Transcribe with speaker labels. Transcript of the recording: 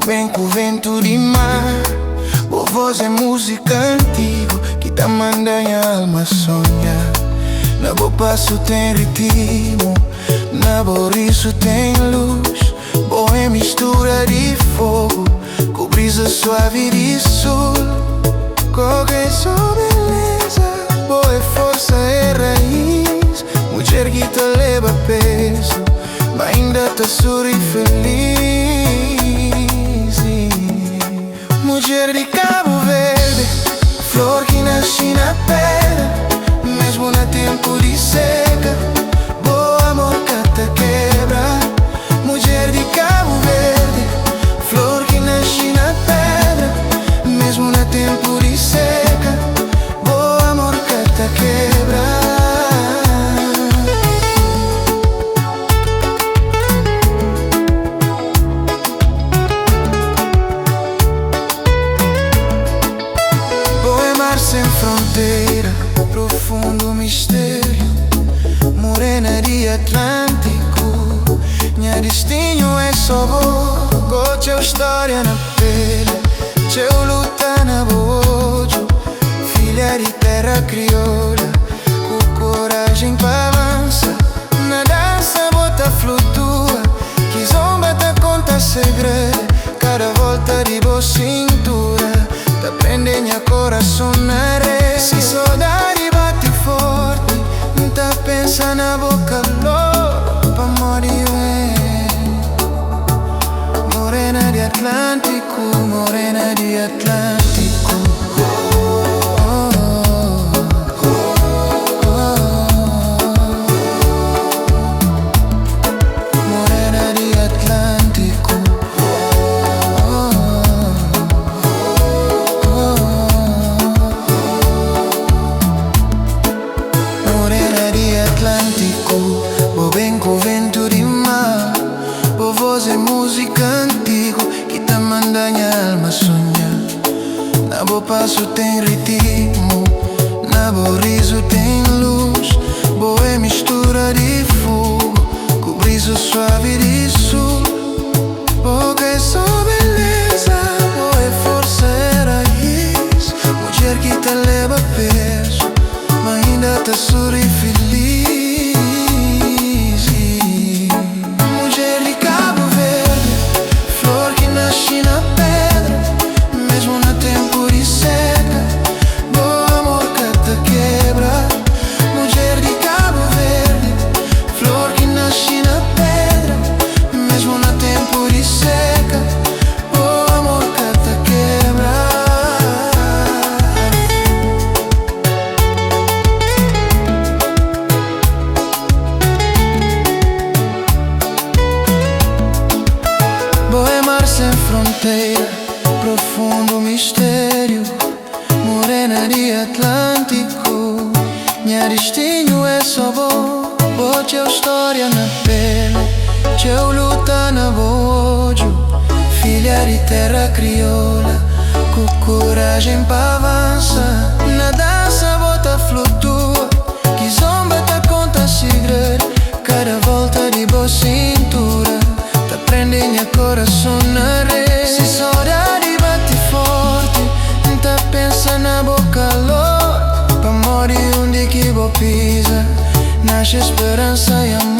Speaker 1: vem com o vento de mar. Boa voz é música antiga que tá mandando a alma sonhar. Na boa passo tem ritmo, na boa riso tem luz. Boa é mistura de fogo com brisa suave de sol. Qualquer sua beleza, boa é força e raiz. Mulher que te leva peso, mas ainda te sorri feliz. Mulher de Cabo Verde, flor que nasce na pedra, mesmo no tempo de seca. Boa amor que te quebra. Mulher de Cabo Verde, flor que nasce na pedra, mesmo no tempo de seca. Boa amor que te quebra. Sem fronteira, profundo mistério, morena de Atlântico. Minha destino é só boa, com teu história na pele, teu luta na bojo. Filha de terra crioula, com coragem pra avançar. Na dança bota flutua, que zomba te conta segredo. Cada volta de boa cintura te prende minha coração na rede. Se saudade bate forte, não tá pensa na boca calor. Pa morir morena de Atlântico, morena de Atlântico. Morena de Atlântico. Boa vem com o vento de mar. Boa voz é música antiga que tá mandando a alma sonhar. Na boa passo tem ritmo, na boa riso tem luz. Boa é mistura de fogo com brisa suave de sul. Boa é só beleza, boa é força e raiz. Mulher que te leva peso, mas ainda te sorri feliz. Sem fronteira, profundo mistério, morena de Atlântico. Minha destino é só boa, boa teu história na pele, teu luta na bojo. Filha de terra crioula, com coragem pra avançar. Na dança bota flutua, que zomba te conta segredo. Cada volta de boa cintura te prende minha coração na rede. Se saudade bate forte, não tá pensa na boca calor. Pa morir onde que vou pisa, nasce esperança e amor.